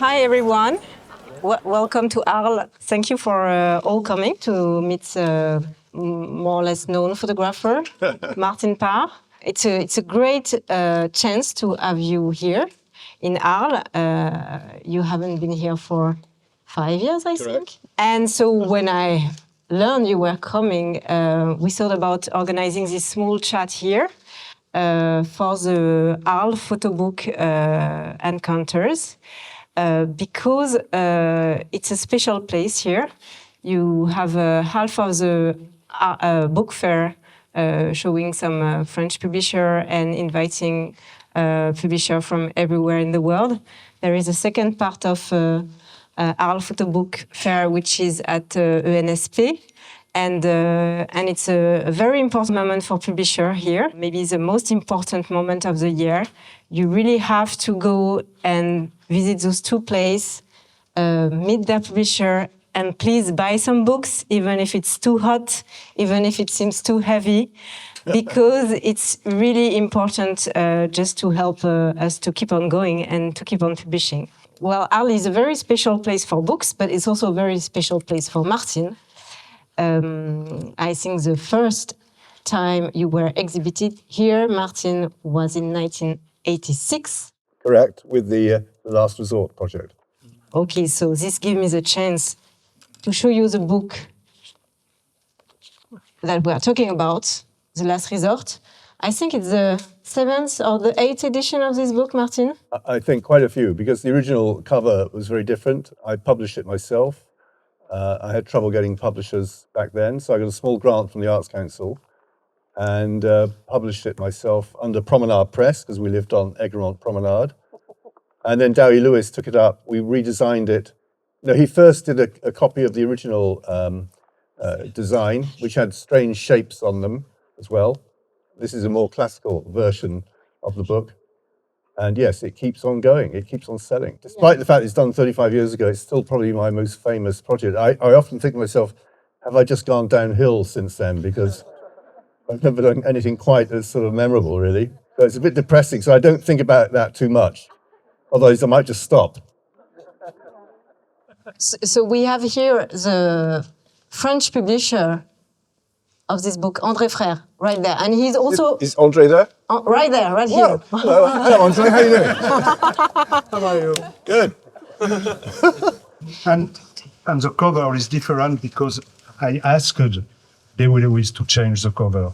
Hi, everyone. Welcome to Arles. Thank you for all coming to meet more or less known photographer, Martin Parr. It's a great chance to have you here in Arles. You haven't been here for 5 years, I think. And so when I learned you were coming, we thought about organizing this small chat here for the Arles PhotoBook Rencontres. Because it's a special place here. You have half of the book fair showing some French publisher and inviting publisher from everywhere in the world. There is a second part of Arles PhotoBook Fair, which is at ENSP. And it's a very important moment for publisher here. Maybe the most important moment of the year. You really have to go and visit those two places, meet their publisher, and please buy some books, even if it's too hot, even if it seems too heavy, because it's really important just to help us to keep on going and to keep on publishing. Well, Arles is a very special place for books, but it's also a very special place for Martin. I think the first time you were exhibited here, Martin, was in 1986. Correct, with the Last Resort project. Okay, so this gives me the chance to show you the book that we are talking about, The Last Resort. I think it's the 7th or the 8th edition of this book, Martin? I think quite a few, because the original cover was very different. I published it myself. I had trouble getting publishers back then, so I got a small grant from the Arts Council and published it myself under Promenade Press, because we lived on Egremont Promenade. And then Dowie Lewis took it up. We redesigned it. No, he first did a copy of the original design, which had strange shapes on them as well. This is a more classical version of the book. And yes, it keeps on going. It keeps on selling. Despite the fact it's done 35 years ago, it's still probably my most famous project. I often think to myself, have I just gone downhill since then? Because I've never done anything quite as sort of memorable, really. So it's a bit depressing, so I don't think about that too much. Otherwise, I might just stop. So we have here the French publisher of this book, André Frère, right there. And he's also... Is André there? Right there, right here. Hello, André, how are you doing? How are you? Good. And the cover is different because I asked Dowie Lewis to change the cover.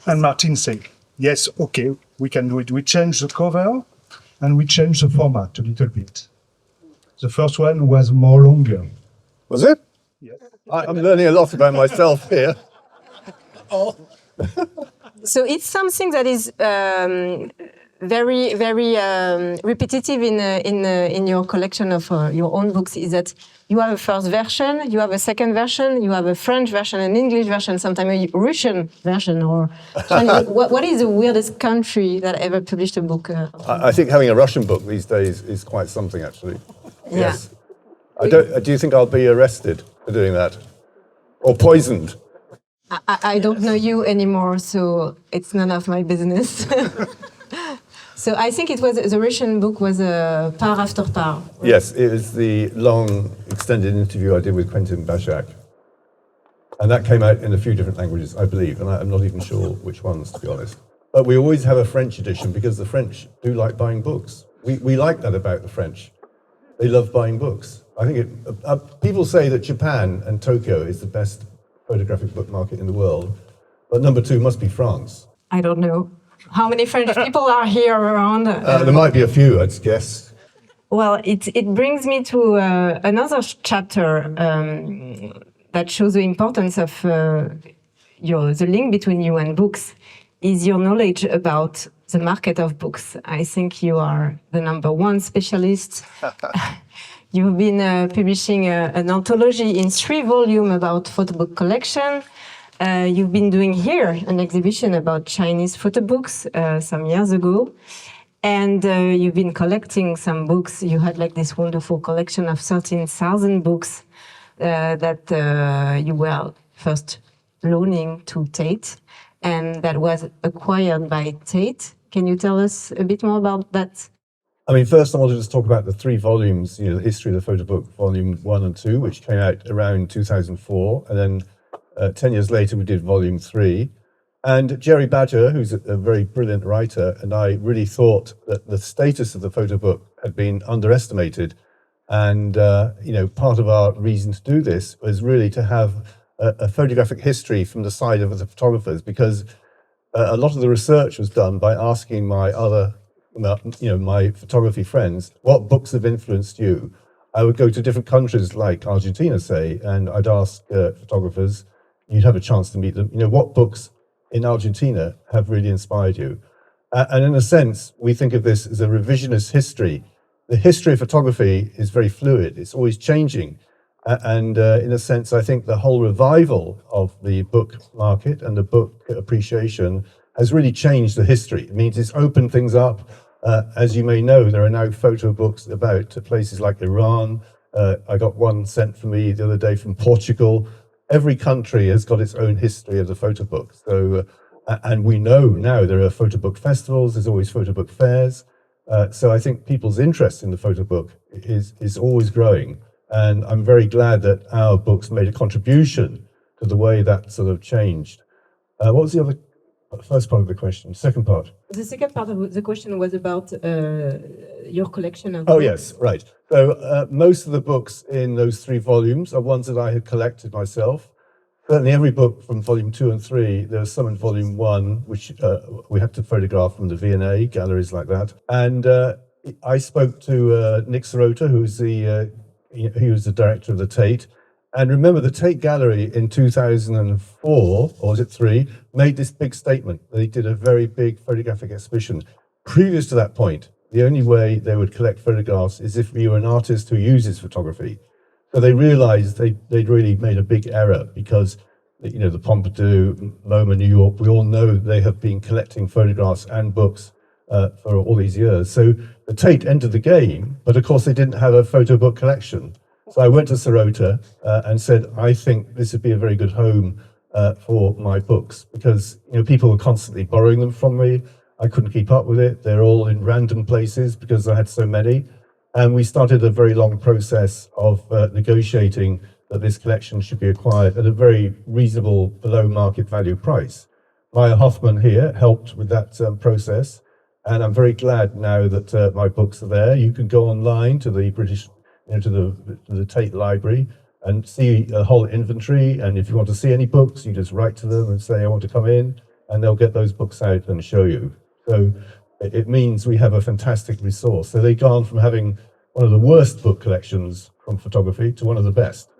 And Martin said, yes, okay, we can do it. We change the cover and we change the format a little bit. The first one was more longer. Was it? Yes. I'm learning a lot about myself here. So it's something that is very, very repetitive in your collection of your own books. Is that you have a first version, you have a second version, you have a French version, an English version, sometimes a Russian version, or Chinese. What is the weirdest country that ever published a book? I think having a Russian book these days is quite something, actually. Yeah. Yes. Do you think I'll be arrested for doing that? Or poisoned? I don't know you anymore, so it's none of my business. So I think it was the Russian book was Parr after Parr. Right? Yes, it was the long extended interview I did with Quentin Bajac. And that came out in a few different languages, I believe, and I'm not even sure which ones, to be honest. But we always have a French edition because the French do like buying books. We like that about the French. They love buying books. I think people say that Japan and Tokyo is the best photographic book market in the world, but number 2 must be France. I don't know. How many French people are here around? There might be a few, I'd guess. Well, it brings me to another chapter that shows the importance of the link between you and books is your knowledge about the market of books. I think you are the number 1 specialist. You've been publishing an anthology in 3 volumes about photobook collection. You've been doing here an exhibition about Chinese photo books some years ago. And you've been collecting some books. You had like this wonderful collection of 13,000 books that you were first loaning to Tate, and that was acquired by Tate. Can you tell us a bit more about that? I mean, first I wanted to talk about the 3 volumes, the history of the photo book, volume 1 and 2, which came out around 2004. And then 10 years later, we did volume 3. And Jerry Badger, who's a very brilliant writer, and I really thought that the status of the photo book had been underestimated. And, part of our reason to do this was really to have a photographic history from the side of the photographers, because a lot of the research was done by asking my other, my photography friends, what books have influenced you? I would go to different countries like Argentina, say, and I'd ask photographers, you'd have a chance to meet them, what books in Argentina have really inspired you? And in a sense, we think of this as a revisionist history. The history of photography is very fluid. It's always changing. And in a sense, I think the whole revival of the book market and the book appreciation has really changed the history. It means it's opened things up. As you may know, there are now photo books about places like Iran. I got one sent for me the other day from Portugal. Every country has got its own history of the photo book. So, and we know now there are photo book festivals, there's always photo book fairs. So I think people's interest in the photo book is always growing. And I'm very glad that our books made a contribution to the way that sort of changed. What was the first part of the question? Second part? The second part of the question was about your collection of Oh, books. yes, right. So most of the books in those 3 volumes are ones that I had collected myself. Certainly every book from volume 2 and 3, there's some in volume 1, which we had to photograph from the V&A, galleries like that. And I spoke to Nick Sirota, he was the director of the Tate. And remember, the Tate Gallery in 2004, or was it 3, made this big statement. They did a very big photographic exhibition. Previous to that point, the only way they would collect photographs is if you were an artist who uses photography. So they realized they'd really made a big error, because the Pompidou, MoMA, New York, we all know they have been collecting photographs and books for all these years. So the Tate entered the game, but of course they didn't have a photo book collection. So I went to Sirota and said, I think this would be a very good home for my books, because people were constantly borrowing them from me. I couldn't keep up with it. They're all in random places because I had so many. And we started a very long process of negotiating that this collection should be acquired at a very reasonable, below market value price. Maya Hoffman here helped with that process. And I'm very glad now that my books are there. You can go online to the British, to the Tate Library and see a whole inventory. And if you want to see any books, you just write to them and say, I want to come in, and they'll get those books out and show you. So it means we have a fantastic resource. So they've gone from having one of the worst book collections from photography to one of the best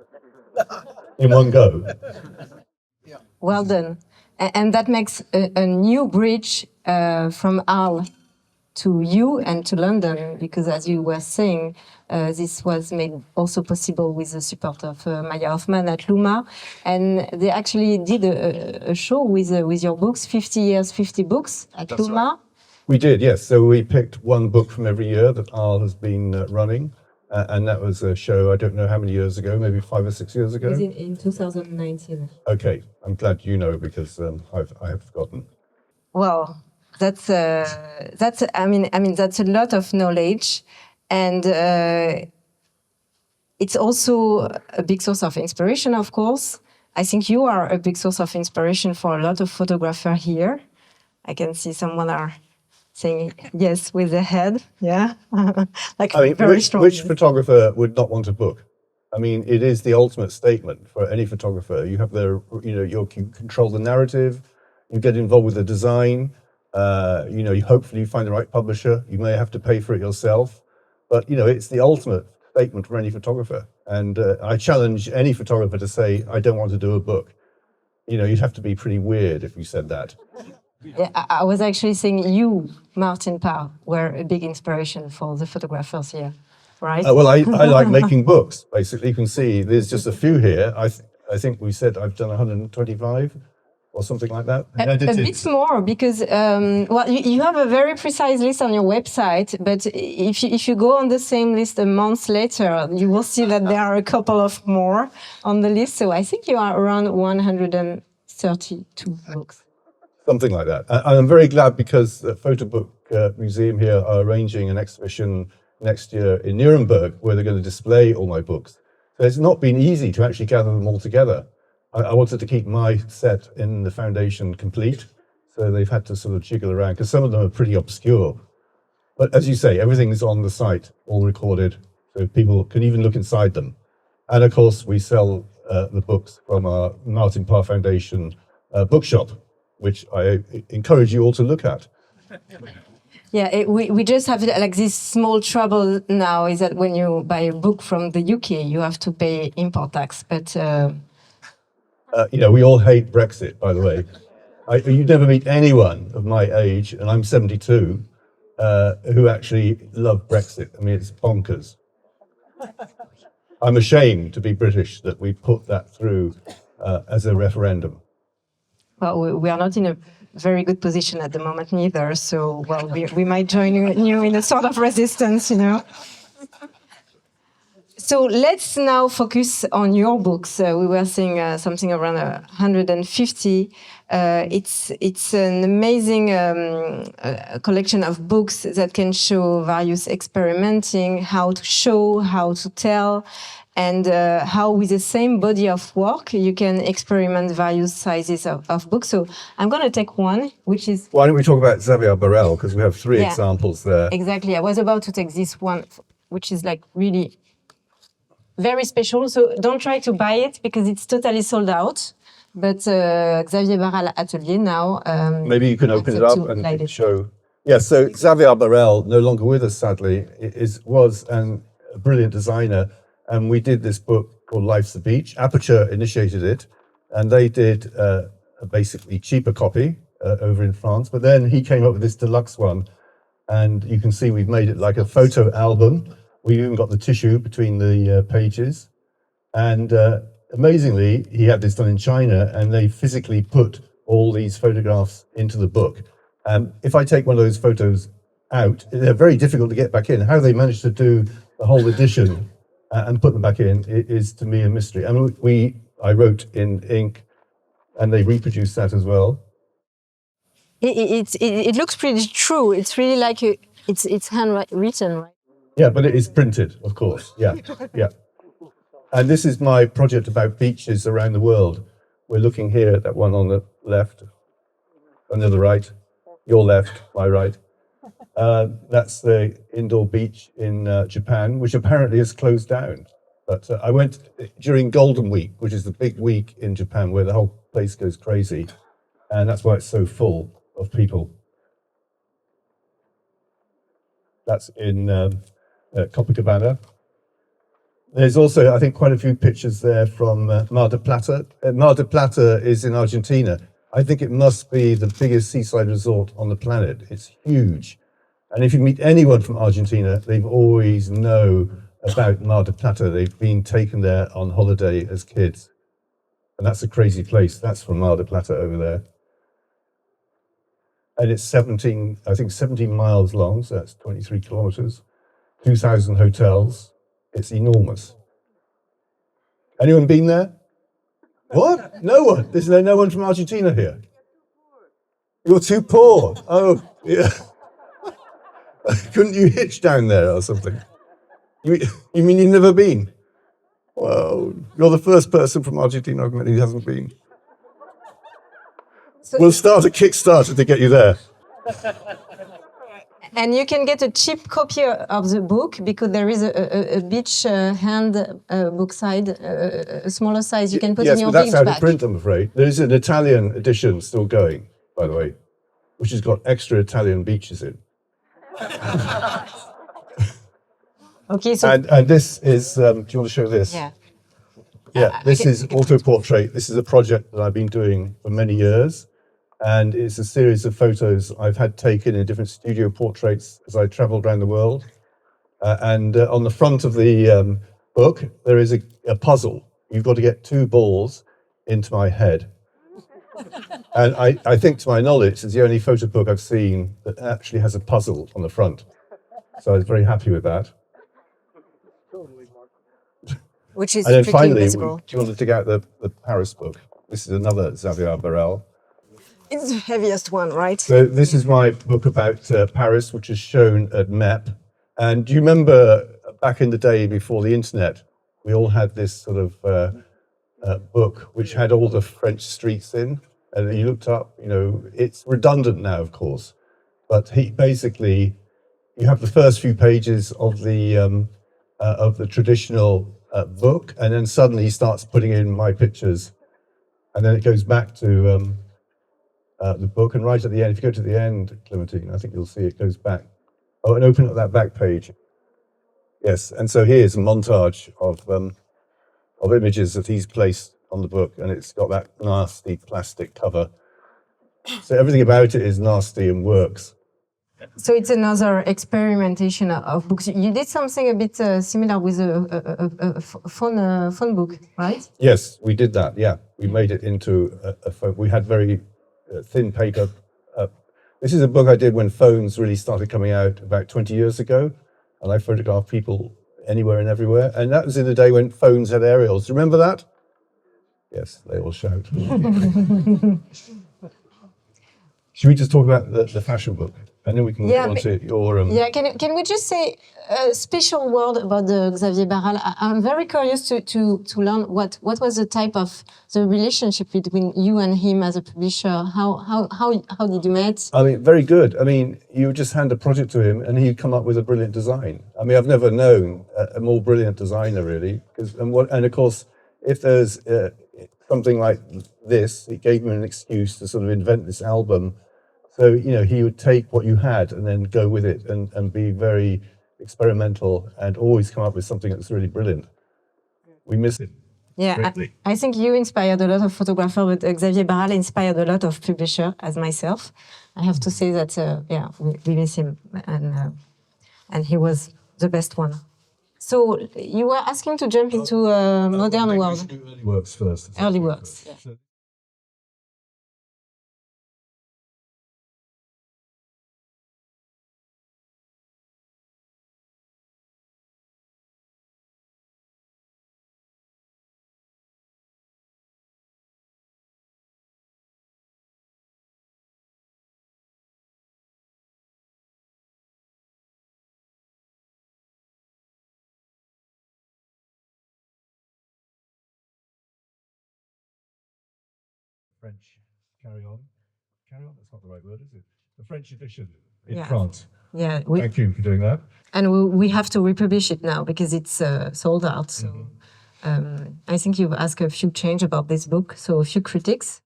in one go. Well done. And that makes a new bridge from Arles to you and to London, because as you were saying, this was made also possible with the support of Maya Hoffman at Luma. And they actually did a show with your books, 50 years, 50 books at That's Luma. right. We did, yes. So we picked one book from every year that Arles has been running. And that was a show, I don't know how many years ago, maybe 5 or 6 years ago. It was in 2019. Okay, I'm glad you know, because I have forgotten. Well, that's I mean that's a lot of knowledge, and it's also a big source of inspiration, of course. I think you are a big source of inspiration for a lot of photographers here. I can see someone are saying yes with the head, yeah. Like, I mean, very strong. Which photographer would not want a book? I mean, it is the ultimate statement for any photographer. You have you control the narrative, you get involved with the design, you hopefully find the right publisher. You may have to pay for it yourself, but it's the ultimate statement for any photographer. And I challenge any photographer to say, I don't want to do a book. You'd have to be pretty weird if you said that. Yeah, I was actually saying you, Martin Parr, were a big inspiration for the photographers here, right? Well, I like making books, basically. You can see there's just a few here. I think we said I've done 125 or something like that. A bit more, because, well, you have a very precise list on your website, but if you go on the same list a month later, you will see that there are a couple of more on the list. So I think you are around 132 books. Something like that. And I'm very glad, because PhotoBook Museum here are arranging an exhibition next year in Nuremberg where they're going to display all my books. So it's not been easy to actually gather them all together. I wanted to keep my set in the foundation complete, so they've had to sort of jiggle around because some of them are pretty obscure. But as you say, everything is on the site, all recorded, so people can even look inside them. And of course, we sell the books from our Martin Parr Foundation bookshop, which I encourage you all to look at. Yeah, we just have like this small trouble now is that when you buy a book from the UK, you have to pay import tax. But we all hate Brexit, by the way. You never meet anyone of my age, and I'm 72, who actually love Brexit. I mean, it's bonkers. I'm ashamed to be British that we put that through as a referendum. well, we are not in a very good position at the moment neither. So, well, we might join you in a sort of resistance, So let's now focus on your books. We were seeing something around 150. It's an amazing collection of books that can show various experimenting, how to show, how to tell, and how with the same body of work you can experiment various sizes of books. So I'm going to take one, which is... Why don't we talk about Xavier Barrel, because we have three Yeah. examples there. Exactly. I was about to take this one, which is like really... very special, so don't try to buy it because it's totally sold out. But Xavier Barral Atelier now. Maybe you can open it up and like show. Yeah, so Xavier Barrel, no longer with us, sadly, was a brilliant designer. And we did this book called Life's the Beach. Aperture initiated it, and they did a basically cheaper copy over in France. But then he came up with this deluxe one. And you can see we've made it like a photo album. We even got the tissue between the pages. And amazingly, he had this done in China, and they physically put all these photographs into the book. If I take one of those photos out, they're very difficult to get back in. How they managed to do the whole edition and put them back in is to me a mystery. And I wrote in ink, and they reproduced that as well. It looks pretty true. It's really like it's handwritten, right? Yeah, but it is printed, of course. Yeah, yeah. And this is my project about beaches around the world. We're looking here at that one on the left, on the right, your left, my right. That's the indoor beach in Japan, which apparently is closed down. But I went during Golden Week, which is the big week in Japan where the whole place goes crazy. And that's why it's so full of people. That's in Copacabana. There's also, I think, quite a few pictures there from Mar del Plata. Mar del Plata is in Argentina. I think it must be the biggest seaside resort on the planet. It's huge. And if you meet anyone from Argentina, they always know about Mar del Plata. They've been taken there on holiday as kids. And that's a crazy place. That's from Mar del Plata over there. And it's 17 miles long, so that's 23 kilometers, 2,000 hotels. It's enormous. Anyone been there? What? No one? There's no one from Argentina here? You're too poor. Oh, yeah. Couldn't you hitch down there or something? You mean you've never been? Well, you're the first person from Argentina I've met who hasn't been. We'll start a Kickstarter to get you there. And you can get a cheap copy of the book because there is a beach hand book side, a smaller size you can put in your beach bag. Yes, but that's out of print, I'm afraid. There is an Italian edition still going, by the way, which has got extra Italian beaches in. Okay, so and this is, do you want to show this? yeah. Yeah, this is auto-portrait. This is a project that I've been doing for many years. And it's a series of photos I've had taken in different studio portraits as I traveled around the world. And on the front of the book, there is a puzzle. You've got to get 2 balls into my head. And I think, to my knowledge, it's the only photo book I've seen that actually has a puzzle on the front. So I was very happy with that. Which is And then pretty finally, do visible. you want to dig out the Paris book? This is another Xavier Barrel. It's the heaviest one, right? So this is my book about Paris, which is shown at MEP. And do you remember back in the day before the internet, we all had this sort of book which had all the French streets in, and you looked up. You know, it's redundant now, of course, but he basically you have the first few pages of the traditional book, and then suddenly he starts putting in my pictures, and then it goes back to the book, and right at the end, if you go to the end, Clémentine, I think you'll see it goes back. Oh, and open up that back page. Yes, and so here's a montage of images that he's placed on the book, and it's got that nasty plastic cover. So everything about it is nasty and works. So it's another experimentation of books. You did something a bit similar with a phone book, right? Yes, we did that. Yeah, we made it into a phone. We had very thin paper. This is a book I did when phones really started coming out about 20 years ago, and I photographed people anywhere and everywhere. And that was in the day when phones had aerials. Remember that? Yes, they all shout. Should we just talk about the fashion book, and then we can go on to your? Yeah, can we just say a special word about the Xavier Barral? I'm very curious to learn what was the type of the relationship between you and him as a publisher. How did you meet? I mean, very good. I mean, you would just hand a project to him, and he'd come up with a brilliant design. I mean, I've never known a more brilliant designer, really. And of course, if there's something like this, it gave him an excuse to sort of invent this album. So, you know, he would take what you had and then go with it and be very experimental and always come up with something that's really brilliant. We miss it. Yeah, I think you inspired a lot of photographers, but Xavier Barral inspired a lot of publishers, as myself. I have to say that, yeah, we miss him, and he was the best one. So you were asking to jump into a modern world. We should do early works first. Early works. Yeah. French, carry on. Carry on, that's not the right word, is it? The French edition in France. Yeah, Thank you for doing that. and we have to republish it now because it's sold out. So I think you've asked a few change about this book, so a few critics.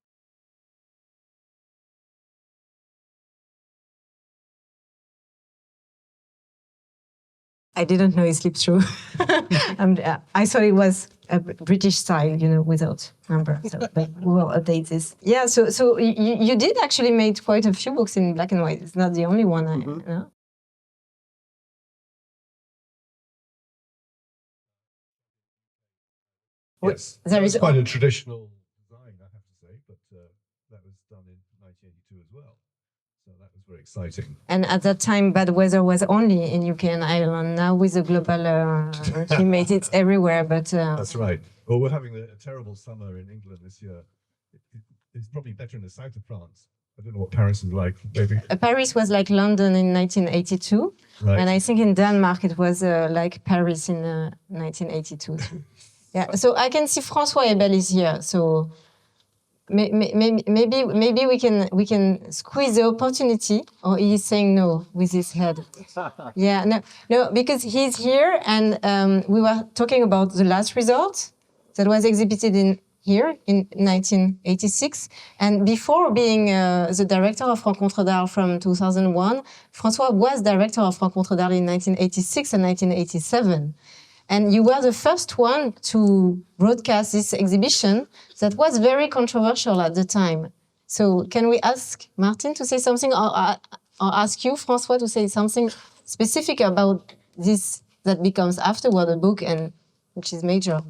I didn't know he slipped through. I thought it was a British style, you know, without number. So, but we'll update this. Yeah, so you did actually make quite a few books in black and white. It's not the only one. No? Yes, There is quite a traditional design, I have to say, but that was done in 1982 as well. So that was very exciting. And at that time, bad weather was only in UK and Ireland. Now with the global climate, it's everywhere. But that's right. Well, we're having a terrible summer in England this year. It's probably better in the south of France. I don't know what Paris is like. Maybe Paris was like London in 1982, right. And I think in Denmark it was like Paris in 1982 too. Yeah. So I can see François Ebel is here. So maybe we can squeeze the opportunity, or he's saying no with his head. Yeah, no, because he's here, and we were talking about the last resort that was exhibited in here in 1986, and before being the director of Rencontres d'Arles from 2001, François was director of Rencontres d'Arles in 1986 and 1987. And you were the first one to broadcast this exhibition that was very controversial at the time. So can we ask Martin to say something, or ask you, François, to say something specific about this that becomes afterward a book, and which is major?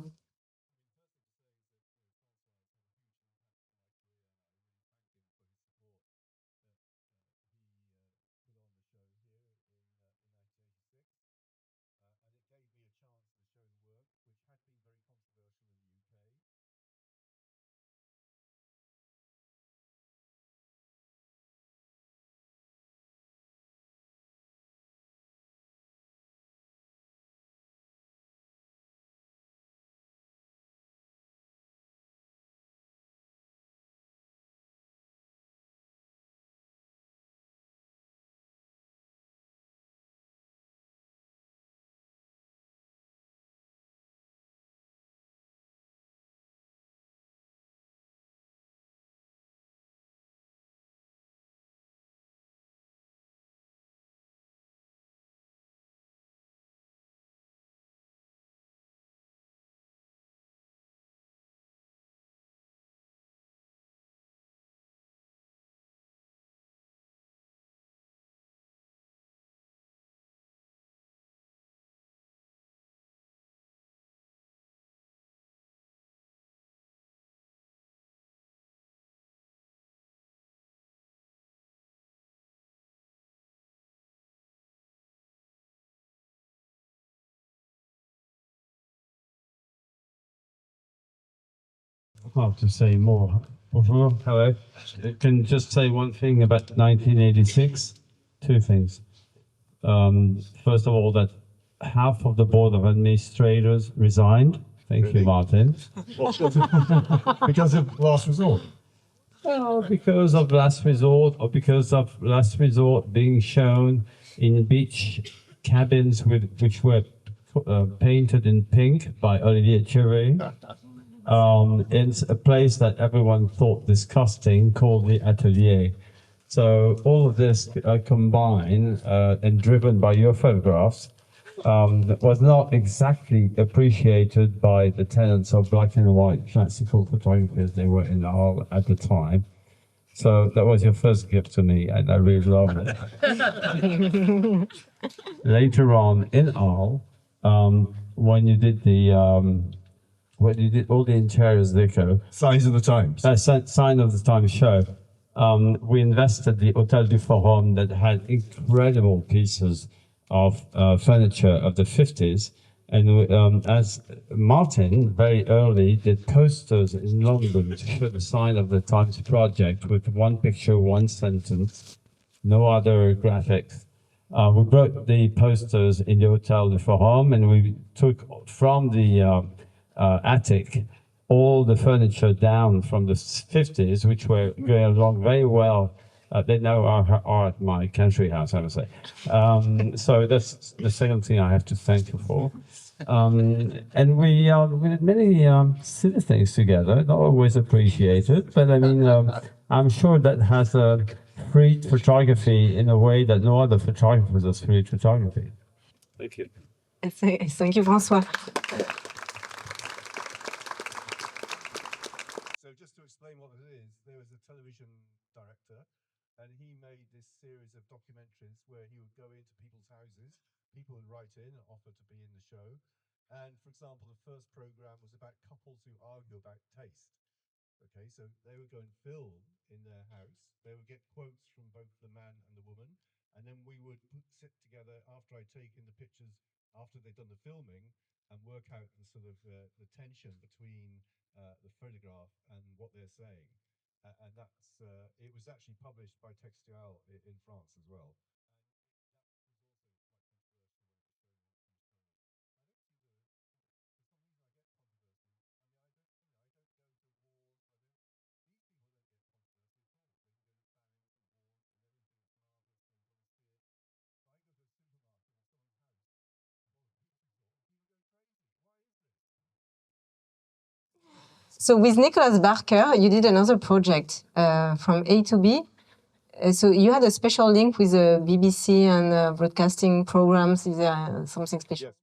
hard to say more. Bonjour, hello. I can just say one thing about 1986. Two things. First of all, that half of the board of administrators resigned. Thank you, Martin. Because of last resort. Well, because of last resort, or because of last resort being shown in beach cabins which were painted in pink by Olivier Thierry. It's a place that everyone thought disgusting, called the Atelier. So all of this combined and driven by your photographs was not exactly appreciated by the tenants of black and white classical photography as they were in Arles at the time. So that was your first gift to me, and I really loved it. Later on in Arles, when you did all the interiors deco, Signs of the times. Sign of the Times show, we invested the Hôtel du Forum that had incredible pieces of furniture of the 50s. And as Martin very early did posters in London to show the sign of the Times project with one picture, one sentence, no other graphics. We brought the posters in the Hôtel du Forum, and we took from the attic all the furniture down from the 50s, which were going along very well. They now are at my country house, I would say. So that's the second thing I have to thank you for. And we did many silly things together, not always appreciated, but I mean, I'm sure that has freed photography in a way that no other photographers has freed photography. Thank you. Thank you, François. So just to explain what it is, there was a television director, and he made this series of documentaries where he would go into people's houses. People would write in and offer to be in the show. And for example, the first program was about couples who argue about taste. Okay, so they would go and film in their house. They would get quotes from both the man and the woman, and then we would sit together after I'd taken the pictures, after they'd done the filming, and work out the sort of the tension between the photograph and what they're saying. And that's it was actually published by Textual in France as well. So with Nicolas Barker, you did another project from A to B. So you had a special link with the BBC and broadcasting programs. Is there something special? Yes.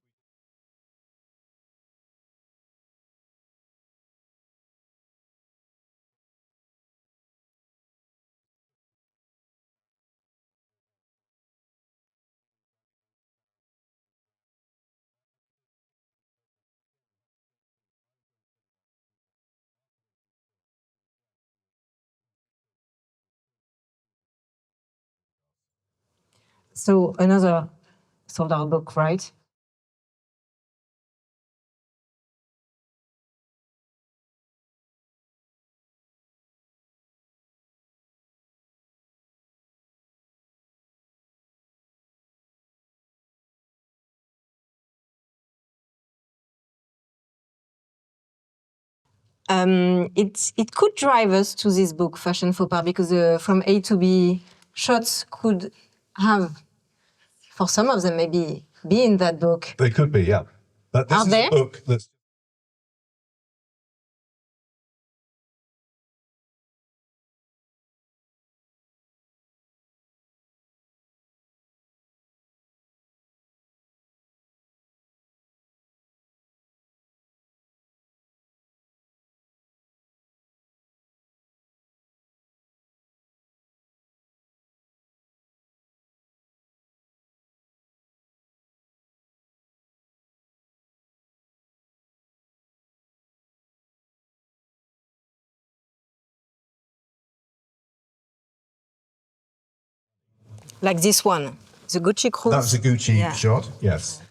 So another sold out book, right? It could drive us to this book, Fashion Faux Pas, because from A to B shots could have, for some of them, maybe be in that book. They could be, yeah. But this Are is there? a book that's Like this one, the Gucci cruise. that was a Gucci Yeah. shot, yes.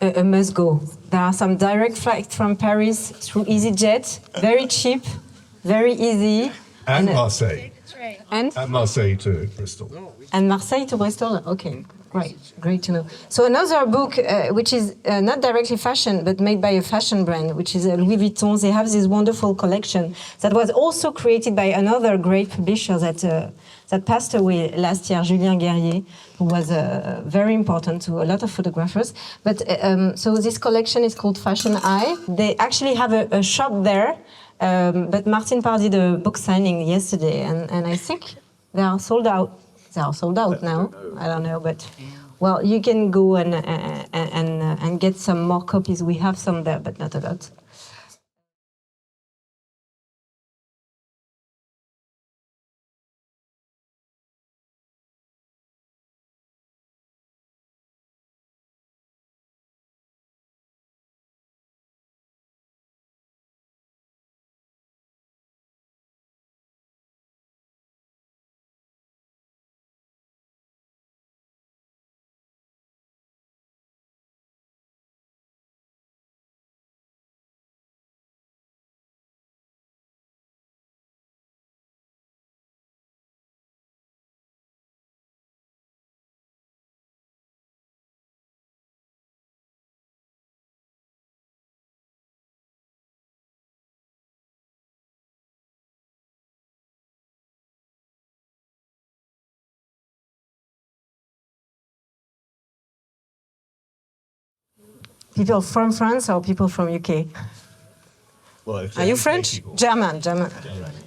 a must go. There are some direct flights from Paris through EasyJet, very cheap, very easy. And Marseille. And And Marseille to Bristol. And Marseille to Bristol? Okay, great to know. So another book, which is not directly fashion, but made by a fashion brand, which is Louis Vuitton. They have this wonderful collection that was also created by another great publisher that passed away last year, Julien Guerrier, who was very important to a lot of photographers. But so this collection is called Fashion Eye. They actually have a shop there, but Martin Parr did a book signing yesterday, and I think they are sold out. They are sold out now. I don't know, but well, you can go and get some more copies. We have some there, but not a lot. People from France or people from UK? Well, if Are you they're French? people. German.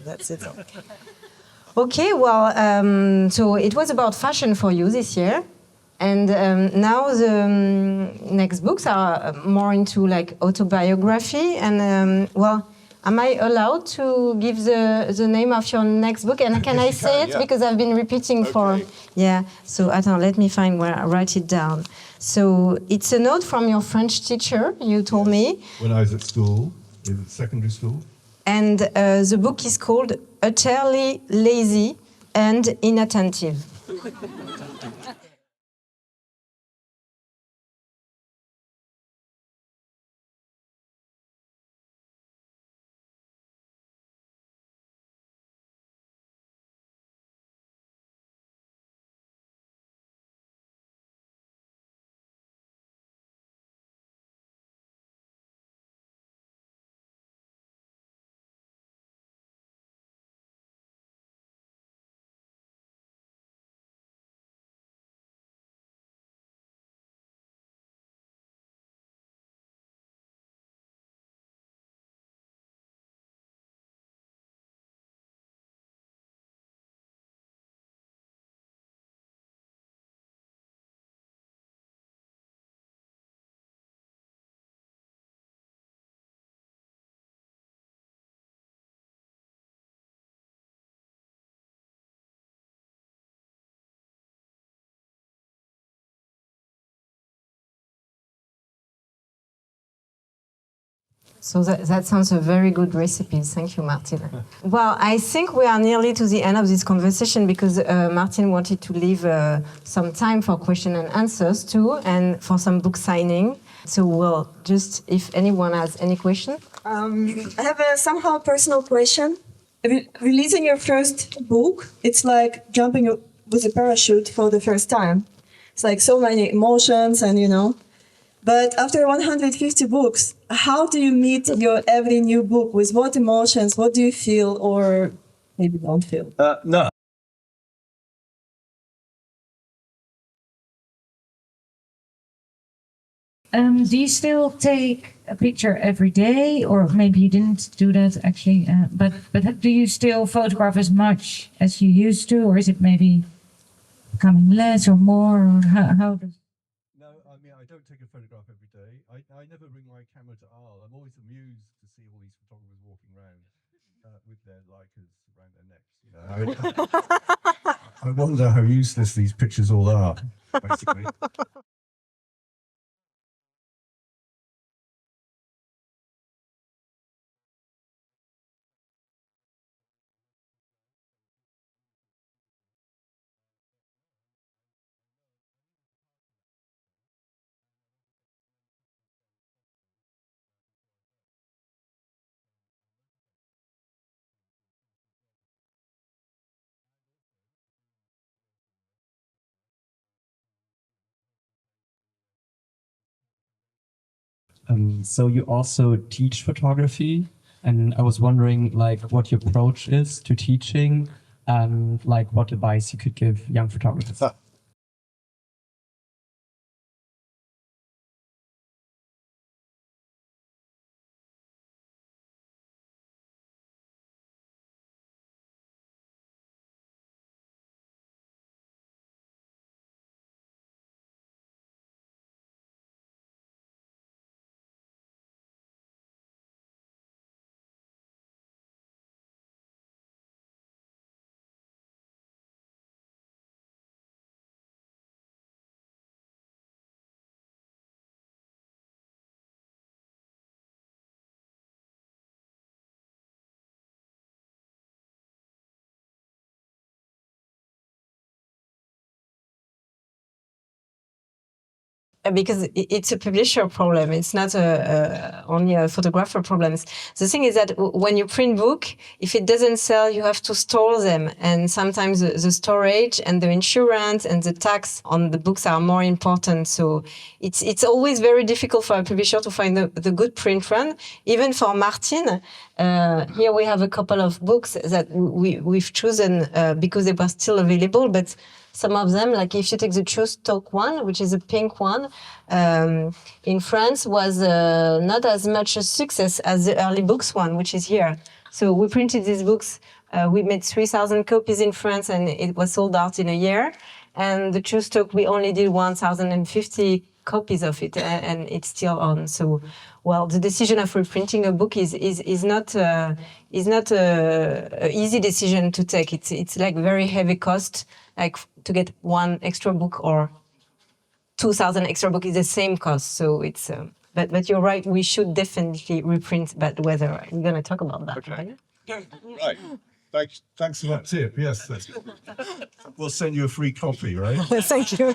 That's it. Okay, well, so it was about fashion for you this year. And now the next books are more into like autobiography. And well, am I allowed to give the name of your next book? And can I you say can, it? yeah. Because I've been repeating for... Okay. Yeah, so attends, let me find where I write it down. So it's a note from your French teacher, you told me. When I was at school, in secondary school. And the book is called Utterly Lazy and Inattentive. So that sounds a very good recipe. Thank you, Martin. Well, I think we are nearly to the end of this conversation because Martin wanted to leave some time for question and answers too, and for some book signing. So we'll just, if anyone has any question. I have a somehow personal question. Releasing your first book, it's like jumping with a parachute for the first time. It's like so many emotions and, you know. But after 150 books, how do you meet your every new book? With what emotions? What do you feel or maybe don't feel? No. Do you still take a picture every day, or maybe you didn't do that actually? But do you still photograph as much as you used to, or is it maybe becoming less or more? Or how does? No, I mean, I don't take a photograph every day. I never bring my camera to Arles. I'm always amused to see all these photographers walking around with their Leicas around their necks. You know? I wonder how useless these pictures all are, basically. So you also teach photography, and I was wondering like what your approach is to teaching and like what advice you could give young photographers. Because it's a publisher problem. It's not only a photographer problem. The thing is that when you print book, if it doesn't sell, you have to store them. And sometimes the storage and the insurance and the tax on the books are more important. So it's always very difficult for a publisher to find the good print run. Even for Martin, here we have a couple of books that we've chosen because they were still available, but some of them, like if you take the True Stock one, which is a pink one, in France was not as much a success as the early books one, which is here. So we printed these books. We made 3,000 copies in France and it was sold out in a year. And the True Stock, we only did 1,050 copies of it and it's still on. So, well, the decision of reprinting a book is not a easy decision to take. It's like very heavy cost, like to get one extra book or 2,000 extra book is the same cost. So it's, but you're right, we should definitely reprint, but whether we're going to talk about that, Okay. Right. Thanks for that tip. Yes, we'll send you a free copy, right? Thank you.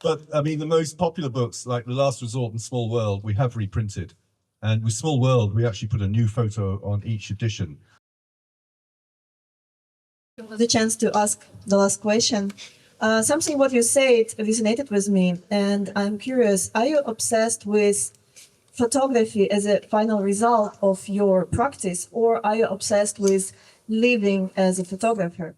But I mean, the most popular books, like The Last Resort and Small World, we have reprinted. And with Small World, we actually put a new photo on each edition. The chance to ask the last question. Something what you said resonated with me, and I'm curious, are you obsessed with photography as a final result of your practice, or are you obsessed with living as a photographer?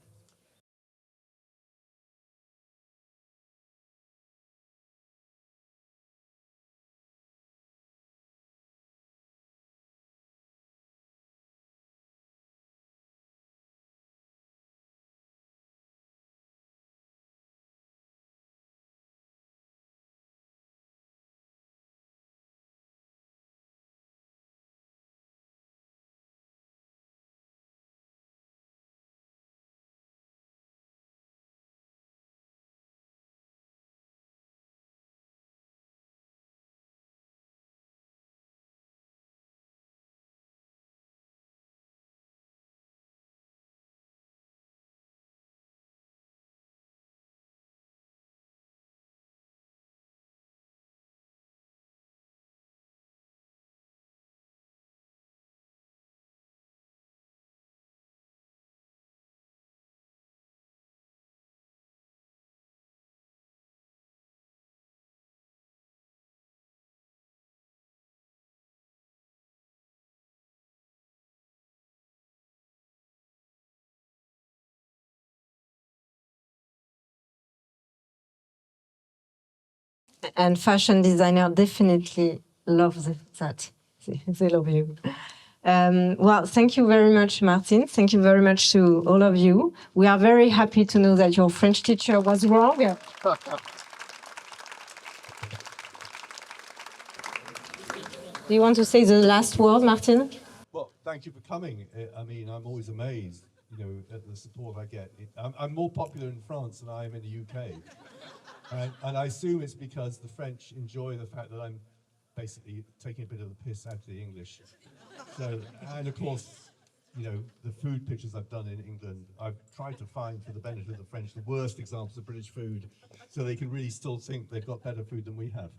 And fashion designer definitely loves that. They love you. Well, thank you very much, Martin. Thank you very much to all of you. We are very happy to know that your French teacher was wrong. Do you want to say the last word, Martin? Well, thank you for coming. I mean, I'm always amazed, at the support I get. I'm more popular in France than I am in the UK. And I assume it's because the French enjoy the fact that I'm basically taking a bit of the piss out of the English. So, and of course, the food pictures I've done in England, I've tried to find, for the benefit of the French, the worst examples of British food, so they can really still think they've got better food than we have.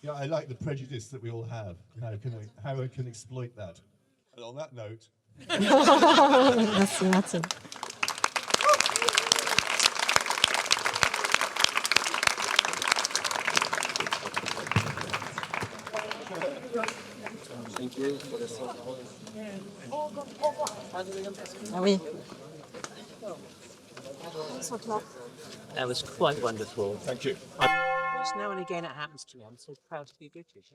Yeah, I like the prejudice that we all have, how I can exploit that. And on that note... Merci, Martin. Ah oui. That was quite wonderful. Thank you. Just now and again it happens to me. I'm so proud to be British.